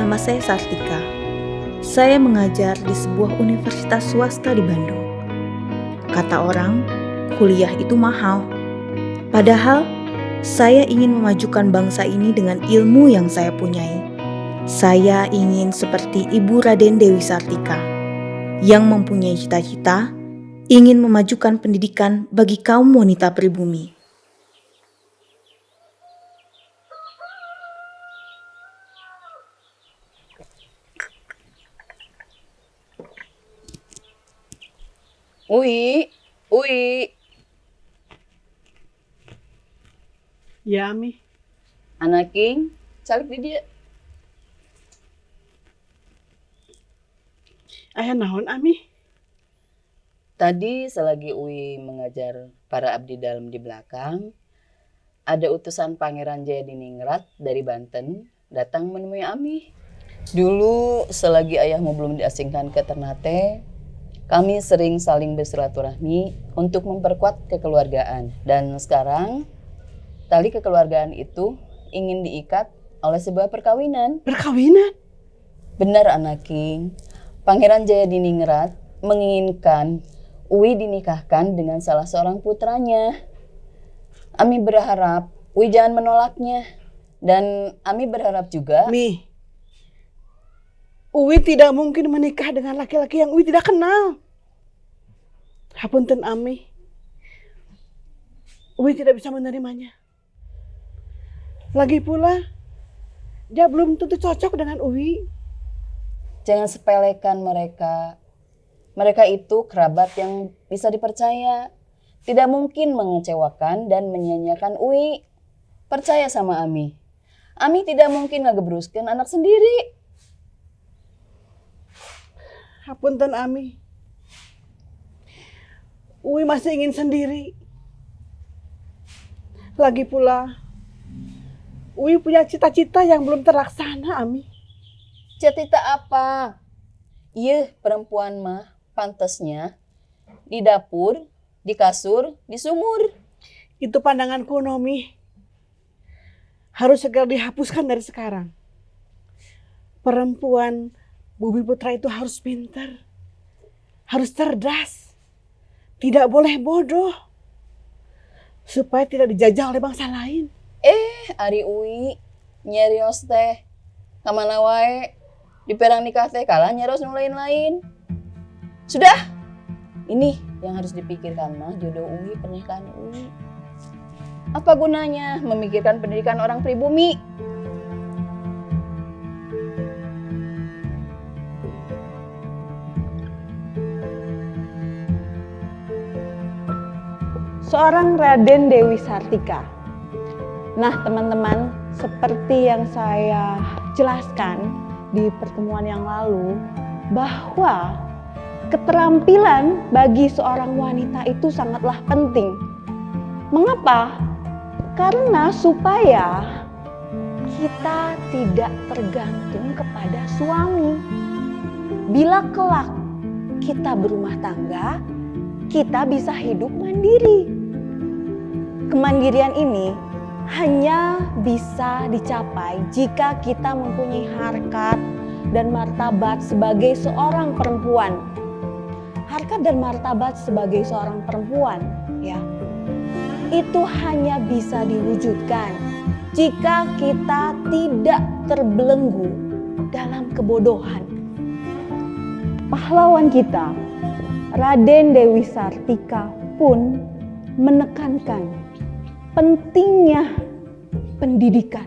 nama saya Sartika. Saya mengajar di sebuah universitas swasta di Bandung. Kata orang, kuliah itu mahal. Padahal, saya ingin memajukan bangsa ini dengan ilmu yang saya punyai. Saya ingin seperti Ibu Raden Dewi Sartika, yang mempunyai cita-cita ingin memajukan pendidikan bagi kaum wanita pribumi. Ui, Ui, Ya, Mi. anak King, calik di dia. Ayah naon, Ami? Tadi selagi Ui mengajar para abdi dalam di belakang, ada utusan Pangeran Jayadiningrat dari Banten datang menemui Ami. Dulu selagi ayahmu belum diasingkan ke Ternate, kami sering saling bersilaturahmi untuk memperkuat kekeluargaan. Dan sekarang, tali kekeluargaan itu ingin diikat oleh sebuah perkawinan. Perkawinan? Benar, anak King. Pangeran Jayadiningrat menginginkan Ui dinikahkan dengan salah seorang putranya. Ami berharap Ui jangan menolaknya. Dan Ami berharap juga... Mi, Uwi tidak mungkin menikah dengan laki-laki yang Uwi tidak kenal. Hapunten, Ami. Uwi tidak bisa menerimanya. Lagi pula, dia belum tentu cocok dengan Uwi. Jangan sepelekan mereka. Mereka itu kerabat yang bisa dipercaya. Tidak mungkin mengecewakan dan menyia-nyiakan Ui. Percaya sama Ami. Ami tidak mungkin ngegebruskan anak sendiri. Hapunten, Ami. Uwi masih ingin sendiri. Lagi pula, Uwi punya cita-cita yang belum terlaksana, Ami. Cita apa? Iya, perempuan mah pantasnya di dapur, di kasur, di sumur. Itu pandangan kuno, Mi. Harus segera dihapuskan dari sekarang. Perempuan Bumi Putra itu harus pintar, harus cerdas, tidak boleh bodoh, supaya tidak dijajah oleh bangsa lain. Ari Ui, nyerios teh. Kamana wae, di perang nikah teh kalah nyeros nu lain-lain. Sudah, ini yang harus dipikirkan mah jodoh Ui, pernikahan Ui. Apa gunanya memikirkan pendidikan orang pribumi? Seorang Raden Dewi Sartika. Nah, teman-teman, seperti yang saya jelaskan di pertemuan yang lalu, bahwa keterampilan bagi seorang wanita itu sangatlah penting. Mengapa? Karena supaya kita tidak tergantung kepada suami. Bila kelak kita berumah tangga, kita bisa hidup mandiri. Kemandirian ini hanya bisa dicapai jika kita mempunyai harkat dan martabat sebagai seorang perempuan. Harkat dan martabat sebagai seorang perempuan, ya, itu hanya bisa diwujudkan jika kita tidak terbelenggu dalam kebodohan. Pahlawan kita, Raden Dewi Sartika, pun menekankan pentingnya pendidikan.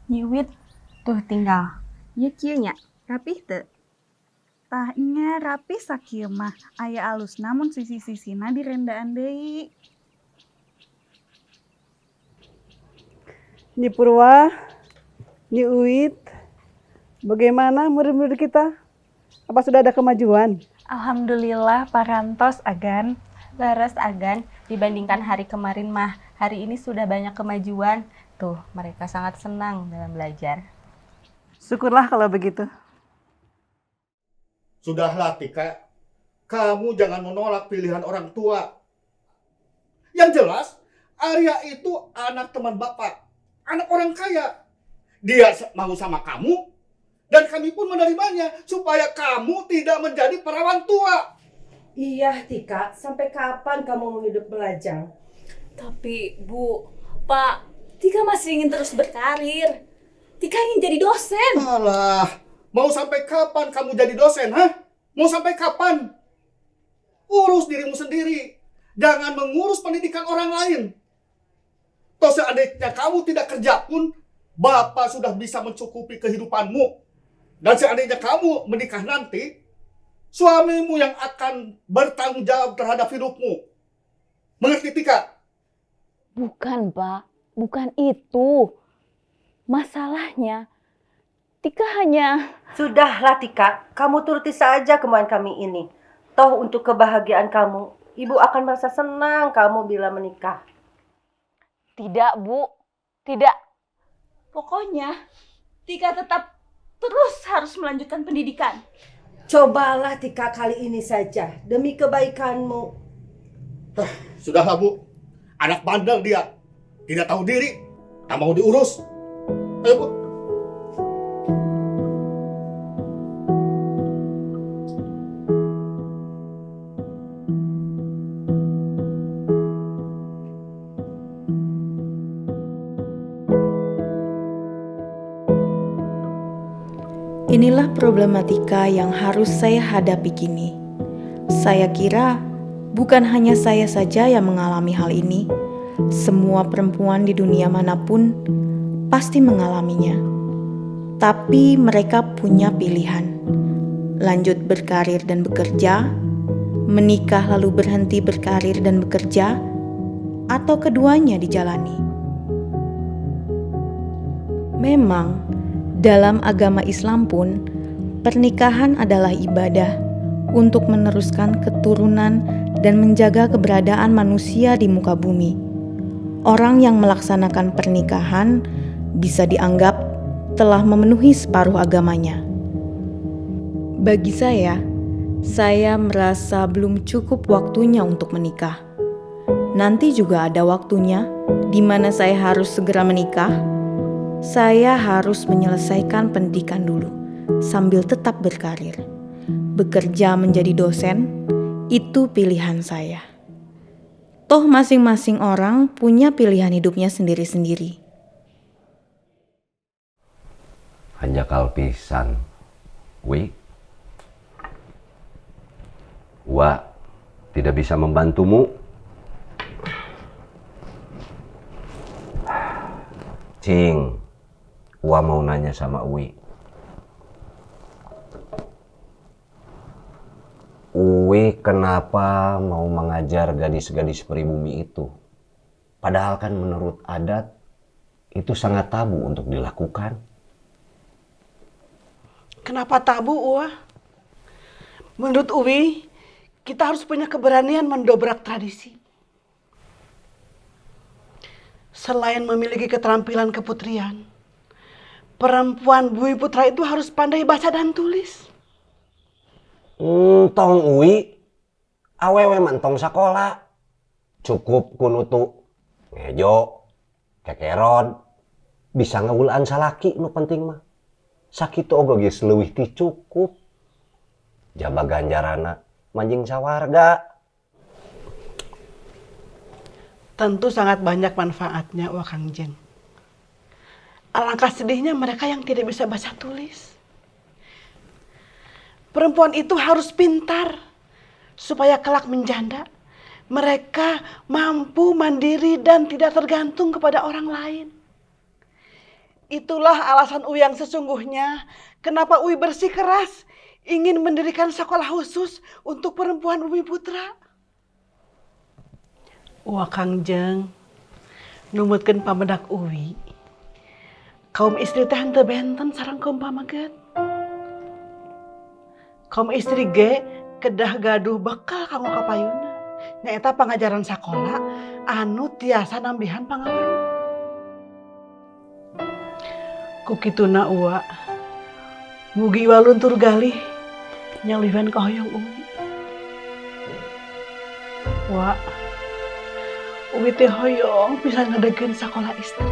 Nyiwit tuh tinggal. Ye kieu nya, rapih teu? Tahnya rapih sakieu mah aya alus namun sisi-sisina direndaan deui. Nyi Purwa, Nyi Uit, bagaimana murid-murid kita? Apa sudah ada kemajuan? Alhamdulillah parantos Agan. Leres Agan, dibandingkan hari kemarin mah, hari ini sudah banyak kemajuan. Tuh, mereka sangat senang dalam belajar. Syukurlah kalau begitu. Sudahlah Tika, kamu jangan menolak pilihan orang tua. Yang jelas, Arya itu anak teman Bapak. anak orang kaya. Dia mau sama kamu, dan kami pun menerimanya supaya kamu tidak menjadi perawan tua. Iya, Tika. Sampai kapan kamu mau hidup melajang? Tapi Bu, Pak, Tika masih ingin terus berkarir. Tika ingin jadi dosen. Alah, mau sampai kapan kamu jadi dosen, hah? Mau sampai kapan? Urus dirimu sendiri. Jangan mengurus pendidikan orang lain. Toh seandainya kamu tidak kerja pun, Bapak sudah bisa mencukupi kehidupanmu. Dan seandainya kamu menikah nanti, suamimu yang akan bertanggung jawab terhadap hidupmu. Mengerti, Tika? Bukan, Pak. Bukan itu. Masalahnya, Tika hanya... Sudahlah, Tika. Kamu turuti saja kemauan kami ini. Toh untuk kebahagiaan kamu, Ibu akan merasa senang kamu bila menikah. Tidak, Bu. Tidak. Pokoknya, Tika tetap terus harus melanjutkan pendidikan. Cobalah, Tika, kali ini saja. Demi kebaikanmu. Sudahlah, Bu. Anak bandel dia. Tidak tahu diri. Tak mau diurus. Ayo, Bu. Inilah problematika yang harus saya hadapi kini. Saya kira bukan hanya saya saja yang mengalami hal ini. Semua perempuan di dunia manapun pasti mengalaminya. Tapi mereka punya pilihan. Lanjut berkarir dan bekerja, menikah lalu berhenti berkarir dan bekerja, atau keduanya dijalani. Memang, dalam agama Islam pun, pernikahan adalah ibadah untuk meneruskan keturunan dan menjaga keberadaan manusia di muka bumi. Orang yang melaksanakan pernikahan bisa dianggap telah memenuhi separuh agamanya. Bagi saya merasa belum cukup waktunya untuk menikah. Nanti juga ada waktunya di mana saya harus segera menikah. Saya harus menyelesaikan pendidikan dulu, sambil tetap berkarir. Bekerja menjadi dosen, itu pilihan saya. Toh masing-masing orang punya pilihan hidupnya sendiri-sendiri. Hanjakal pisan, Wi. Wa tidak bisa membantumu. Cing, Wa mau nanya sama Uwi. Uwi kenapa mau mengajar gadis-gadis pribumi itu? Padahal kan menurut adat itu sangat tabu untuk dilakukan. Kenapa tabu, Uwa? Menurut Uwi, kita harus punya keberanian mendobrak tradisi. Selain memiliki keterampilan keputrian, perempuan Bumi Putra itu harus pandai baca dan tulis. Tong Uwi, awewe mentong sekolah. Cukup kunutu ngejo, kekeron, bisa ngawulaan salaki nu penting mah. Sakitu ogo geus leuwih ti cukup. Jaba ganjarana manjing sawarga. Tentu sangat banyak manfaatnya, Wah Kang Jeng. Alangkah sedihnya mereka yang tidak bisa baca tulis. Perempuan itu harus pintar supaya kelak menjanda. Mereka mampu mandiri dan tidak tergantung kepada orang lain. Itulah alasan Uwi yang sesungguhnya kenapa Uwi bersikeras ingin mendirikan sekolah khusus untuk perempuan Bumi Putra. Wah Kang Jeng, numutkeun pamedak Uwi. Kaum istri teh henteu benten sareng kaum pamaget. Kaum istri ge kedah gaduh bekal kanggo kapayuna. Nyaeta pangajaran sakola anu tiasa nambihan pangawen. Kukituna Uwa, mugi Iwa luntur galih nyalihan kahoyong Uwi. Wa, Uwi teh hoyong bisa ngedegeun sakola istri.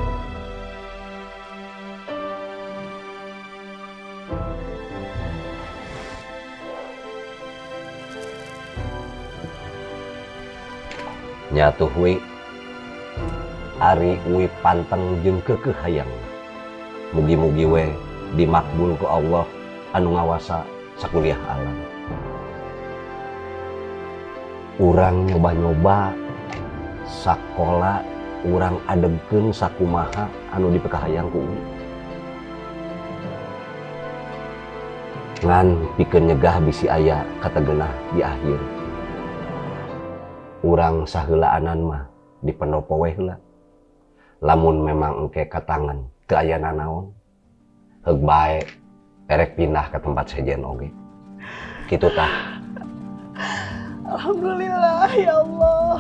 Nyatuh we ari we panteng jeung keukeuh hayang. Mugi-mugi we dimakbul ku Allah anu ngawasa sakuliah alam. Urang nyoba-nyoba sakola urang adegkeun sakumaha anu dipekahayang ku uwi. Ngan pikeun nyegah bisi aya kategenah di akhir. Urang saheulaanan mah di pendopo we heula. Lamun memang engke katangan teu aya nanaon, heug bae erek pindah ke tempat sejen oge. Kitu tah. Alhamdulillah ya Allah.